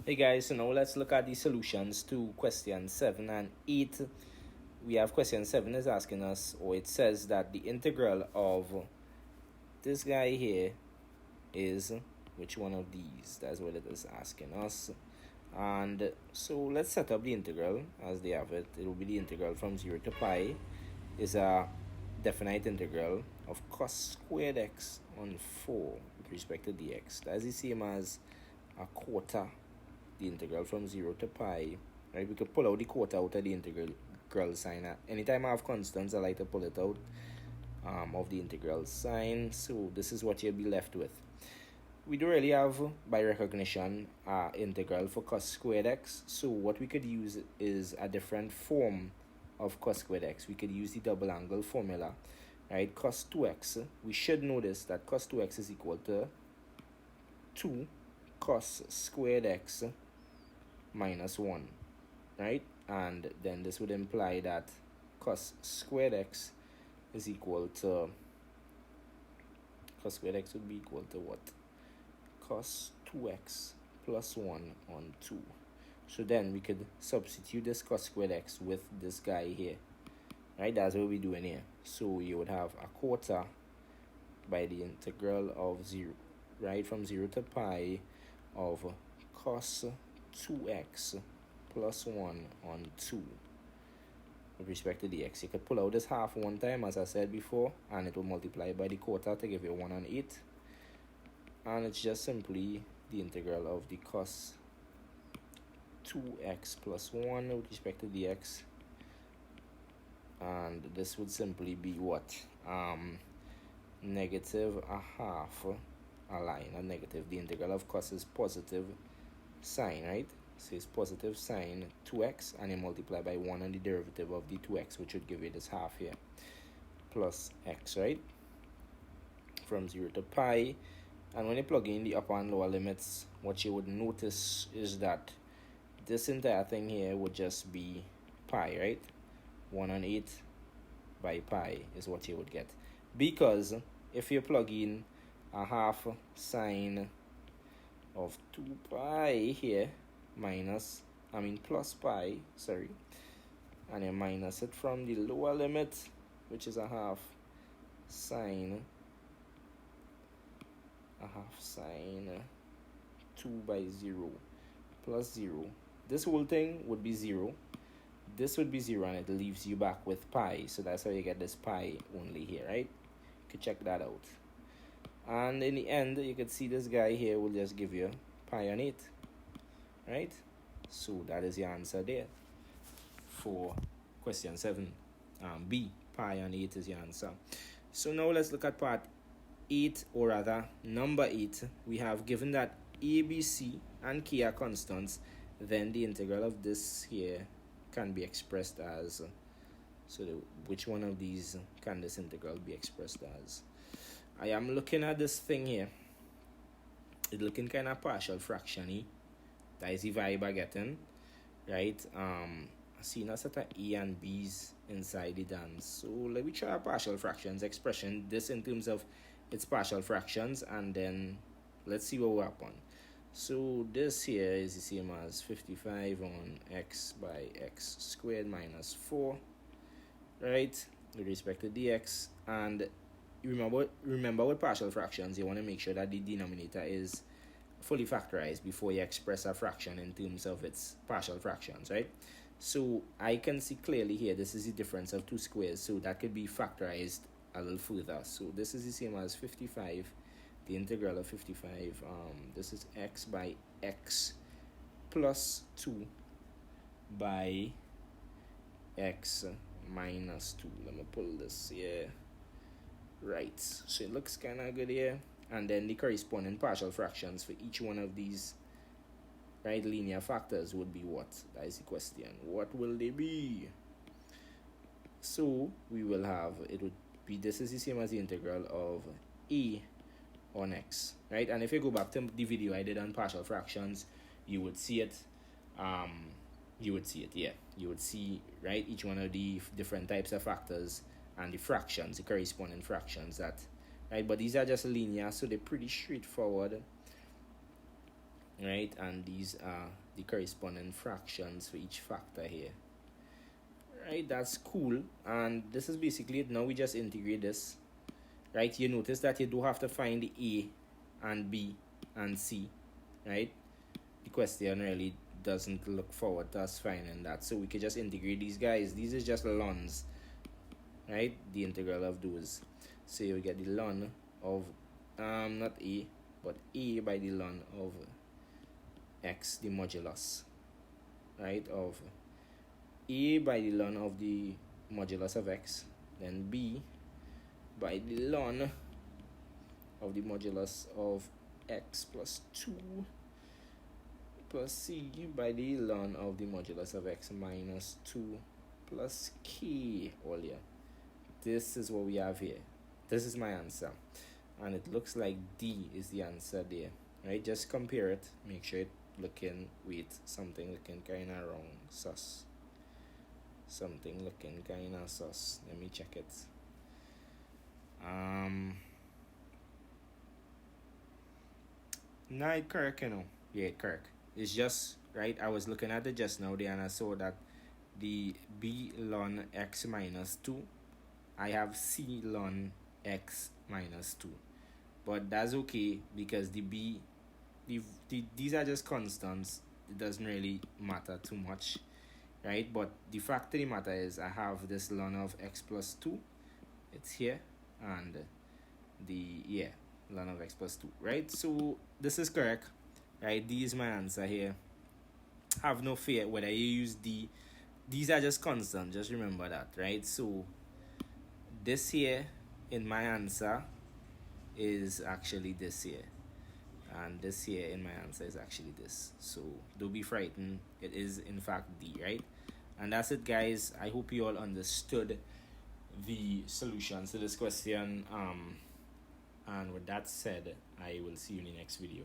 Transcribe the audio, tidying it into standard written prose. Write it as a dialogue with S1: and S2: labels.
S1: Hey guys, so now let's look at the solutions to question 7 and 8. We have question 7 is asking us, or it says that the integral of this guy here is which one of these? That's what it is asking us. And so let's set up the integral as they have it. It will be the integral from 0 to pi is a definite integral of cos squared x on 4 with respect to dx. That's the same as a quarter the integral from 0 to pi. Right? We could pull out the quarter out of the integral sign. Anytime I have constants, I like to pull it out of the integral sign. So this is what you'll be left with. We do really have, by recognition, integral for cos squared x. So what we could use is a different form of cos squared x. We could use the double angle formula, right? Cos 2x, we should notice that cos 2x is equal to 2 cos squared x minus 1, right? And then this would imply that cos squared x is equal to, cos squared x would be equal to what? Cos 2x plus 1 on 2. So then we could substitute this cos squared x with this guy here, right? That's what we're doing here. So you would have a quarter by the integral of 0, right, from 0 to pi of cos 2x plus 1 on 2 with respect to the x. You could pull out this half one time, as I said before, and it will multiply by the quarter to give you 1 on 8. And it's just simply the integral of the cos 2x plus 1 with respect to dx. And this would simply be what? Negative a half a line, a negative. The integral of cos is positive sine, right? So it's positive sine 2x, and you multiply by 1 on the derivative of the 2x, which would give you this half here, plus x, right? From 0 to pi. And when you plug in the upper and lower limits, what you would notice is that this entire thing here would just be pi, right? 1 on 8 by pi is what you would get. Because if you plug in a half sine of 2 pi here plus pi, and you minus it from the lower limit, which is a half sine 2 by 0 plus 0. This whole thing would be 0. This would be 0, and it leaves you back with pi. So that's how you get this pi only here, right? You could check that out. And in the end, you could see this guy here will just give you pi on 8, right? So that is your answer there for question 7. B, pi on 8 is your answer. So now let's look at part 8, or rather number 8. We have given that a, b, c, and k are constants, then the integral of this here can be expressed as, which one of these can this integral be expressed as? I am looking at this thing here. It's looking kind of partial fraction-y. That is the vibe I'm getting, right? I see a set of a and b's inside the dance. So let me try a partial fractions expression. This in terms of its partial fractions, and then let's see what will happen. So this here is the same as 55 on x by x squared minus 4, right, with respect to dx. And remember with partial fractions, you want to make sure that the denominator is fully factorized before you express a fraction in terms of its partial fractions, right? So I can see clearly here this is the difference of two squares, so that could be factorized a little further. So this is the same as 55, the integral of 55, this is x by x plus 2 by x minus 2. Let me pull this here. Right, so it looks kind of good here. And then the corresponding partial fractions for each one of these, right, linear factors would be what? That is the question. What will they be? So we will have, it would be, this is the same as the integral of a on x, right? And if you go back to the video I did on partial fractions, you would see it. You would see, right, each one of the different types of factors and the fractions, the corresponding fractions, that, right? But these are just linear, so they're pretty straightforward. right? And these are the corresponding fractions for each factor here, right? That's cool. And this is basically it. Now we just integrate this, right? You notice that you do have to find the A and B and C, right? The question really doesn't look forward to us finding that, so we could just integrate these guys. These is just lns, right? The integral of those. So you get the ln of not A, but A by the ln of x, the modulus, right, of A by the ln of the modulus of x, then B by the ln of the modulus of x plus 2, plus C by the ln of the modulus of x minus 2, plus K all here. This is what we have here. This is my answer. And it looks like D is the answer there, right? Just compare it. Make sure it looking, wait, something looking kind of wrong. Sus. Something looking kind of sus. Let me check it. No, it's correct, you know. Yeah, it's correct. It's just, right, I was looking at it just now there and I saw that the B ln x minus 2, I have C ln x minus 2. But that's okay because these are just constants. It doesn't really matter too much, right? But the fact of the matter is I have this ln of x plus 2. It's here. And ln of x plus 2, right? So this is correct, right? D is my answer here. Have no fear whether you use D. These are just constant. Just remember that, right? So this here in my answer is actually this here, and this here in my answer is actually this. So don't be frightened. It is in fact D, right? And that's it, guys. I hope you all understood the solutions to this question. And with that said, I will see you in the next video.